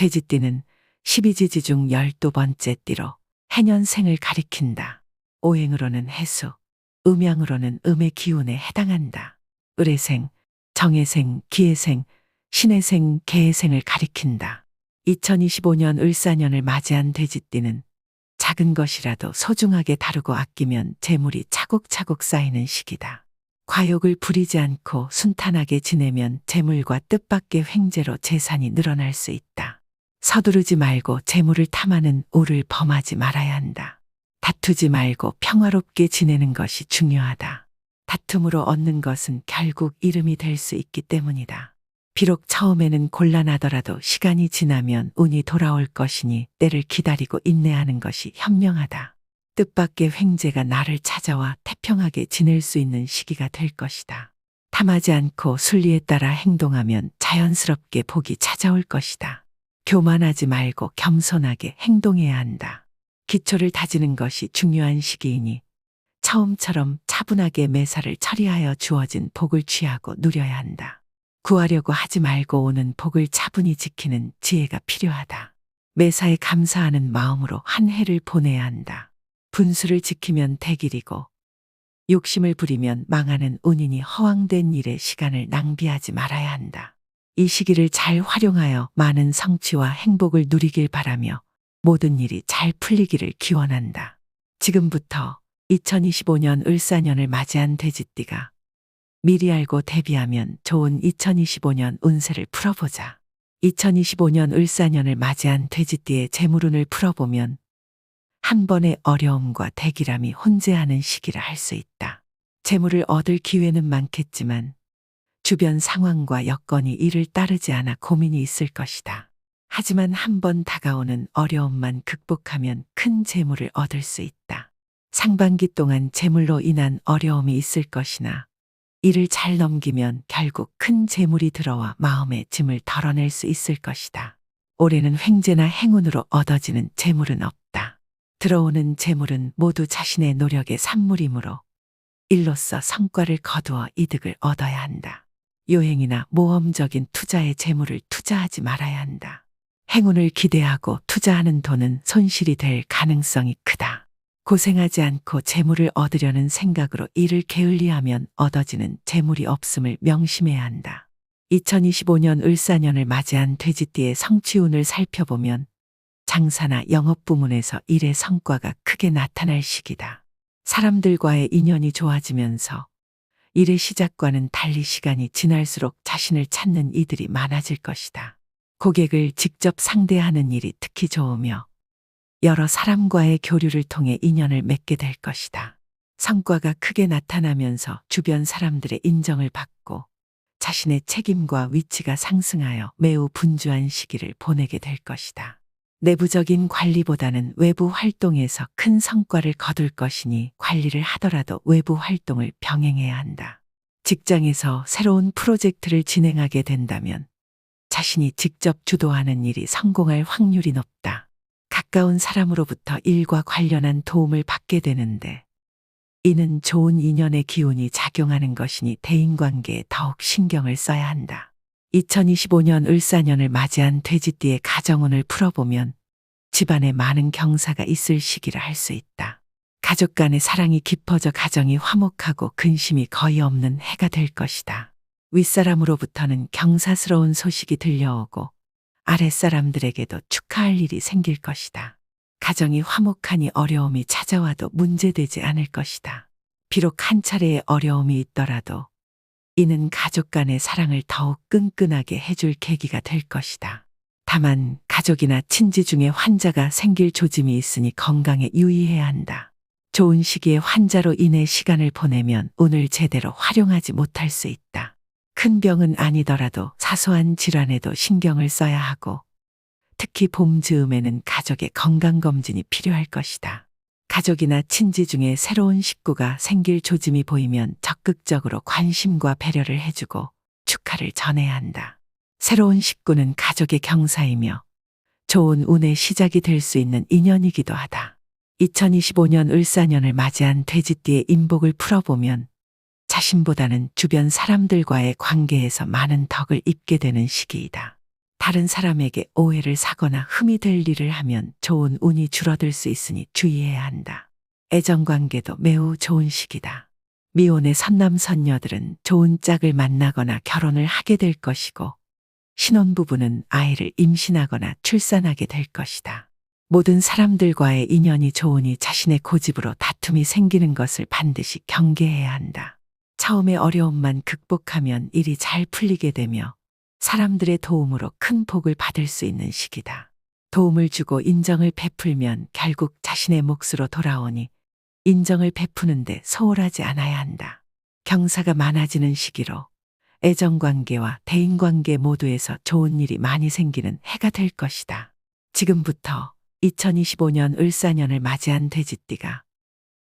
돼지띠는 12지지 중 12번째 띠로 해년생을 가리킨다. 오행으로는 해수, 음양으로는 음의 기운에 해당한다. 을해생, 정해생, 기해생, 신해생, 개해생을 가리킨다. 2025년 을사년을 맞이한 돼지띠는 작은 것이라도 소중하게 다루고 아끼면 재물이 차곡차곡 쌓이는 시기다. 과욕을 부리지 않고 순탄하게 지내면 재물과 뜻밖의 횡재로 재산이 늘어날 수 있다. 서두르지 말고 재물을 탐하는 오를 범하지 말아야 한다. 다투지 말고 평화롭게 지내는 것이 중요하다. 다툼으로 얻는 것은 결국 잃음이 될 수 있기 때문이다. 비록 처음에는 곤란하더라도 시간이 지나면 운이 돌아올 것이니 때를 기다리고 인내하는 것이 현명하다. 뜻밖의 횡재가 나를 찾아와 태평하게 지낼 수 있는 시기가 될 것이다. 탐하지 않고 순리에 따라 행동하면 자연스럽게 복이 찾아올 것이다. 교만하지 말고 겸손하게 행동해야 한다. 기초를 다지는 것이 중요한 시기이니 처음처럼 차분하게 매사를 처리하여 주어진 복을 취하고 누려야 한다. 구하려고 하지 말고 오는 복을 차분히 지키는 지혜가 필요하다. 매사에 감사하는 마음으로 한 해를 보내야 한다. 분수를 지키면 대길이고 욕심을 부리면 망하는 운이니 허황된 일에 시간을 낭비하지 말아야 한다. 이 시기를 잘 활용하여 많은 성취와 행복을 누리길 바라며 모든 일이 잘 풀리기를 기원한다. 지금부터 2025년 을사년을 맞이한 돼지띠가 미리 알고 대비하면 좋은 2025년 운세를 풀어보자. 2025년 을사년을 맞이한 돼지띠의 재물운을 풀어보면 한 번의 어려움과 대기람이 혼재하는 시기라 할 수 있다. 재물을 얻을 기회는 많겠지만 주변 상황과 여건이 이를 따르지 않아 고민이 있을 것이다. 하지만 한 번 다가오는 어려움만 극복하면 큰 재물을 얻을 수 있다. 상반기 동안 재물로 인한 어려움이 있을 것이나 이를 잘 넘기면 결국 큰 재물이 들어와 마음의 짐을 덜어낼 수 있을 것이다. 올해는 횡재나 행운으로 얻어지는 재물은 없다. 들어오는 재물은 모두 자신의 노력의 산물이므로 일로써 성과를 거두어 이득을 얻어야 한다. 요행이나 모험적인 투자에 재물을 투자하지 말아야 한다. 행운을 기대하고 투자하는 돈은 손실이 될 가능성이 크다. 고생하지 않고 재물을 얻으려는 생각으로 일을 게을리하면 얻어지는 재물이 없음을 명심해야 한다. 2025년 을사년을 맞이한 돼지띠의 성취운을 살펴보면 장사나 영업 부문에서 일의 성과가 크게 나타날 시기다. 사람들과의 인연이 좋아지면서 일의 시작과는 달리 시간이 지날수록 자신을 찾는 이들이 많아질 것이다. 고객을 직접 상대하는 일이 특히 좋으며 여러 사람과의 교류를 통해 인연을 맺게 될 것이다. 성과가 크게 나타나면서 주변 사람들의 인정을 받고 자신의 책임과 위치가 상승하여 매우 분주한 시기를 보내게 될 것이다. 내부적인 관리보다는 외부 활동에서 큰 성과를 거둘 것이니 관리를 하더라도 외부 활동을 병행해야 한다. 직장에서 새로운 프로젝트를 진행하게 된다면 자신이 직접 주도하는 일이 성공할 확률이 높다. 가까운 사람으로부터 일과 관련한 도움을 받게 되는데 이는 좋은 인연의 기운이 작용하는 것이니 대인관계에 더욱 신경을 써야 한다. 2025년 을사년을 맞이한 돼지띠의 가정운을 풀어보면 집안에 많은 경사가 있을 시기라 할 수 있다. 가족 간의 사랑이 깊어져 가정이 화목하고 근심이 거의 없는 해가 될 것이다. 윗사람으로부터는 경사스러운 소식이 들려오고 아랫사람들에게도 축하할 일이 생길 것이다. 가정이 화목하니 어려움이 찾아와도 문제되지 않을 것이다. 비록 한 차례의 어려움이 있더라도 이는 가족 간의 사랑을 더욱 끈끈하게 해줄 계기가 될 것이다. 다만 가족이나 친지 중에 환자가 생길 조짐이 있으니 건강에 유의해야 한다. 좋은 시기에 환자로 인해 시간을 보내면 운을 제대로 활용하지 못할 수 있다. 큰 병은 아니더라도 사소한 질환에도 신경을 써야 하고 특히 봄 즈음에는 가족의 건강검진이 필요할 것이다. 가족이나 친지 중에 새로운 식구가 생길 조짐이 보이면 적극적으로 관심과 배려를 해주고 축하를 전해야 한다. 새로운 식구는 가족의 경사이며 좋은 운의 시작이 될 수 있는 인연이기도 하다. 2025년 을사년을 맞이한 돼지띠의 인복을 풀어보면 자신보다는 주변 사람들과의 관계에서 많은 덕을 입게 되는 시기이다. 다른 사람에게 오해를 사거나 흠이 될 일을 하면 좋은 운이 줄어들 수 있으니 주의해야 한다. 애정관계도 매우 좋은 시기다. 미혼의 선남선녀들은 좋은 짝을 만나거나 결혼을 하게 될 것이고, 신혼부부는 아이를 임신하거나 출산하게 될 것이다. 모든 사람들과의 인연이 좋으니 자신의 고집으로 다툼이 생기는 것을 반드시 경계해야 한다. 처음에 어려움만 극복하면 일이 잘 풀리게 되며 사람들의 도움으로 큰 복을 받을 수 있는 시기다. 도움을 주고 인정을 베풀면 결국 자신의 몫으로 돌아오니 인정을 베푸는데 소홀하지 않아야 한다. 경사가 많아지는 시기로 애정관계와 대인관계 모두에서 좋은 일이 많이 생기는 해가 될 것이다. 지금부터 2025년 을사년을 맞이한 돼지띠가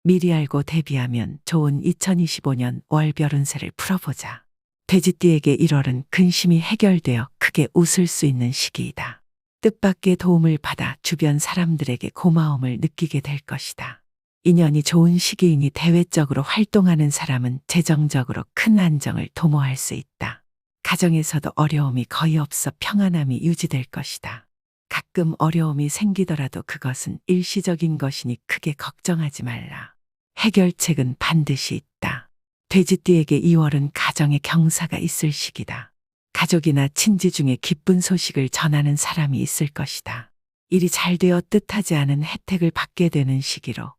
미리 알고 대비하면 좋은 2025년 월별 운세를 풀어보자. 돼지띠에게 1월은 근심이 해결되어 크게 웃을 수 있는 시기이다. 뜻밖의 도움을 받아 주변 사람들에게 고마움을 느끼게 될 것이다. 인연이 좋은 시기이니 대외적으로 활동하는 사람은 재정적으로 큰 안정을 도모할 수 있다. 가정에서도 어려움이 거의 없어 평안함이 유지될 것이다. 가끔 어려움이 생기더라도 그것은 일시적인 것이니 크게 걱정하지 말라. 해결책은 반드시 있다. 돼지띠에게 2월은 가정에 경사가 있을 시기다. 가족이나 친지 중에 기쁜 소식을 전하는 사람이 있을 것이다. 일이 잘 되어 뜻하지 않은 혜택을 받게 되는 시기로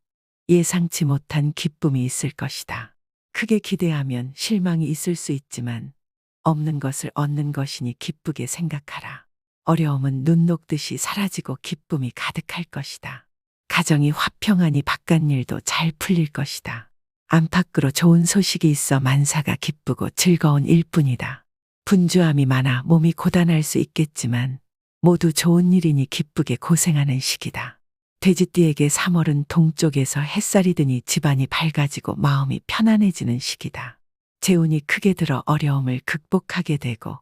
예상치 못한 기쁨이 있을 것이다. 크게 기대하면 실망이 있을 수 있지만 없는 것을 얻는 것이니 기쁘게 생각하라. 어려움은 눈 녹듯이 사라지고 기쁨이 가득할 것이다. 가정이 화평하니 바깥일도 잘 풀릴 것이다. 안팎으로 좋은 소식이 있어 만사가 기쁘고 즐거운 일뿐이다. 분주함이 많아 몸이 고단할 수 있겠지만 모두 좋은 일이니 기쁘게 고생하는 시기다. 돼지띠에게 3월은 동쪽에서 햇살이 드니 집안이 밝아지고 마음이 편안해지는 시기다. 재운이 크게 들어 어려움을 극복하게 되고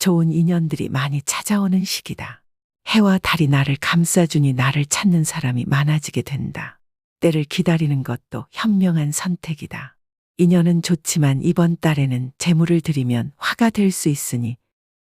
좋은 인연들이 많이 찾아오는 시기다. 해와 달이 나를 감싸주니 나를 찾는 사람이 많아지게 된다. 때를 기다리는 것도 현명한 선택이다. 인연은 좋지만 이번 달에는 재물을 들이면 화가 될 수 있으니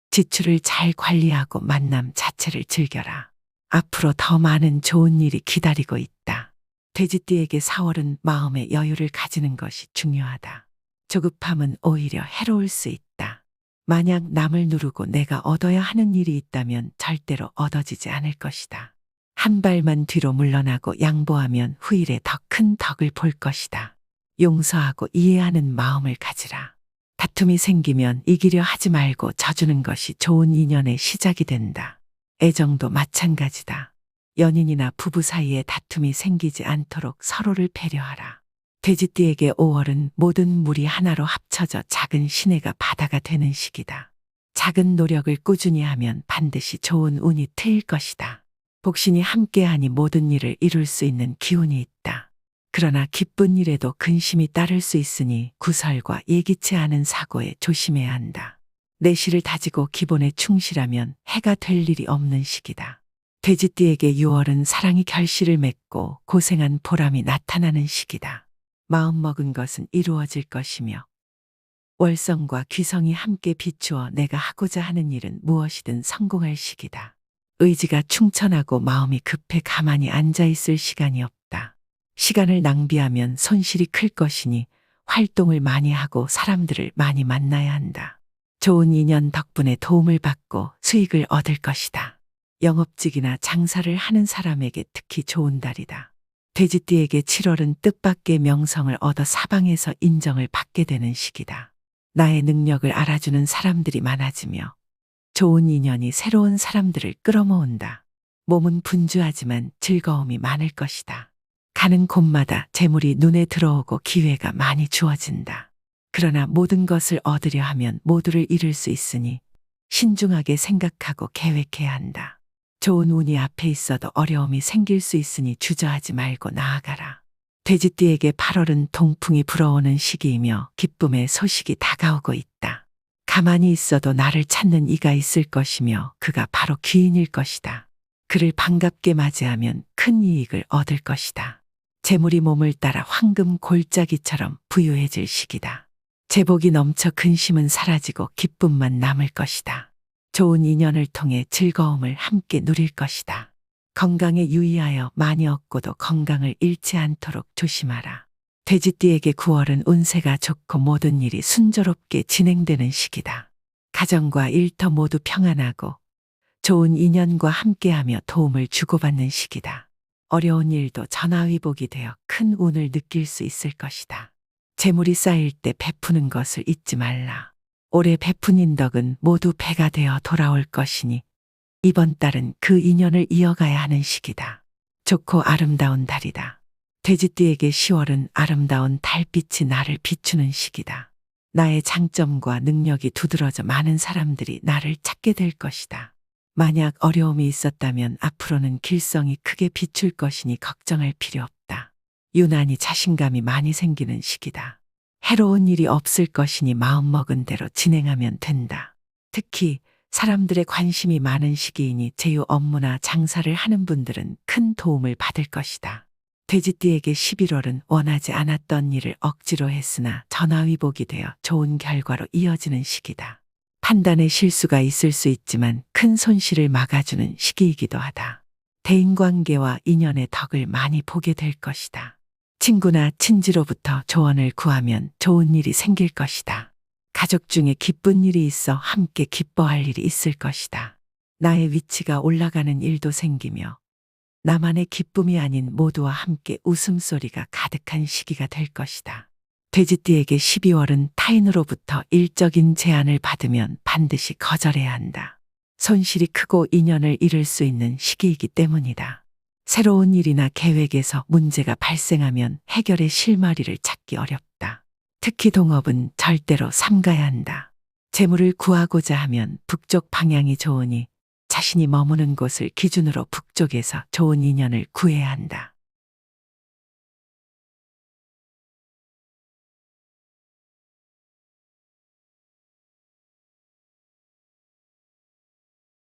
지출을 잘 관리하고 만남 자체를 즐겨라. 앞으로 더 많은 좋은 일이 기다리고 있다. 돼지띠에게 4월은 마음의 여유를 가지는 것이 중요하다. 조급함은 오히려 해로울 수 있다. 만약 남을 누르고 내가 얻어야 하는 일이 있다면 절대로 얻어지지 않을 것이다. 한 발만 뒤로 물러나고 양보하면 후일에 더 큰 덕을 볼 것이다. 용서하고 이해하는 마음을 가지라. 다툼이 생기면 이기려 하지 말고 져주는 것이 좋은 인연의 시작이 된다. 애정도 마찬가지다. 연인이나 부부 사이에 다툼이 생기지 않도록 서로를 배려하라. 돼지띠에게 5월은 모든 물이 하나로 합쳐져 작은 시내가 바다가 되는 시기다. 작은 노력을 꾸준히 하면 반드시 좋은 운이 트일 것이다. 복신이 함께하니 모든 일을 이룰 수 있는 기운이 있다. 그러나 기쁜 일에도 근심이 따를 수 있으니 구설과 예기치 않은 사고에 조심해야 한다. 내실을 다지고 기본에 충실하면 해가 될 일이 없는 시기다. 돼지띠에게 6월은 사랑이 결실을 맺고 고생한 보람이 나타나는 시기다. 마음먹은 것은 이루어질 것이며 월성과 귀성이 함께 비추어 내가 하고자 하는 일은 무엇이든 성공할 시기다. 의지가 충천하고 마음이 급해 가만히 앉아있을 시간이 없다. 시간을 낭비하면 손실이 클 것이니 활동을 많이 하고 사람들을 많이 만나야 한다. 좋은 인연 덕분에 도움을 받고 수익을 얻을 것이다. 영업직이나 장사를 하는 사람에게 특히 좋은 달이다. 돼지띠에게 7월은 뜻밖의 명성을 얻어 사방에서 인정을 받게 되는 시기다. 나의 능력을 알아주는 사람들이 많아지며 좋은 인연이 새로운 사람들을 끌어모은다. 몸은 분주하지만 즐거움이 많을 것이다. 가는 곳마다 재물이 눈에 들어오고 기회가 많이 주어진다. 그러나 모든 것을 얻으려 하면 모두를 잃을 수 있으니 신중하게 생각하고 계획해야 한다. 좋은 운이 앞에 있어도 어려움이 생길 수 있으니 주저하지 말고 나아가라. 돼지띠에게 8월은 동풍이 불어오는 시기이며 기쁨의 소식이 다가오고 있다. 가만히 있어도 나를 찾는 이가 있을 것이며 그가 바로 귀인일 것이다. 그를 반갑게 맞이하면 큰 이익을 얻을 것이다. 재물이 몸을 따라 황금 골짜기처럼 부유해질 시기다. 제복이 넘쳐 근심은 사라지고 기쁨만 남을 것이다. 좋은 인연을 통해 즐거움을 함께 누릴 것이다. 건강에 유의하여 많이 얻고도 건강을 잃지 않도록 조심하라. 돼지띠에게 9월은 운세가 좋고 모든 일이 순조롭게 진행되는 시기다. 가정과 일터 모두 평안하고 좋은 인연과 함께하며 도움을 주고받는 시기다. 어려운 일도 전화위복이 되어 큰 운을 느낄 수 있을 것이다. 재물이 쌓일 때 베푸는 것을 잊지 말라. 올해 베푼 인덕은 모두 배가 되어 돌아올 것이니 이번 달은 그 인연을 이어가야 하는 시기다. 좋고 아름다운 달이다. 돼지띠에게 10월은 아름다운 달빛이 나를 비추는 시기다. 나의 장점과 능력이 두드러져 많은 사람들이 나를 찾게 될 것이다. 만약 어려움이 있었다면 앞으로는 길성이 크게 비출 것이니 걱정할 필요 없다. 유난히 자신감이 많이 생기는 시기다. 해로운 일이 없을 것이니 마음먹은 대로 진행하면 된다. 특히 사람들의 관심이 많은 시기이니 제휴 업무나 장사를 하는 분들은 큰 도움을 받을 것이다. 돼지띠에게 11월은 원하지 않았던 일을 억지로 했으나 전화위복이 되어 좋은 결과로 이어지는 시기다. 판단에 실수가 있을 수 있지만 큰 손실을 막아주는 시기이기도 하다. 대인관계와 인연의 덕을 많이 보게 될 것이다. 친구나 친지로부터 조언을 구하면 좋은 일이 생길 것이다. 가족 중에 기쁜 일이 있어 함께 기뻐할 일이 있을 것이다. 나의 위치가 올라가는 일도 생기며 나만의 기쁨이 아닌 모두와 함께 웃음소리가 가득한 시기가 될 것이다. 돼지띠에게 12월은 타인으로부터 일적인 제안을 받으면 반드시 거절해야 한다. 손실이 크고 인연을 잃을 수 있는 시기이기 때문이다. 새로운 일이나 계획에서 문제가 발생하면 해결의 실마리를 찾기 어렵다. 특히 동업은 절대로 삼가야 한다. 재물을 구하고자 하면 북쪽 방향이 좋으니 자신이 머무는 곳을 기준으로 북쪽에서 좋은 인연을 구해야 한다.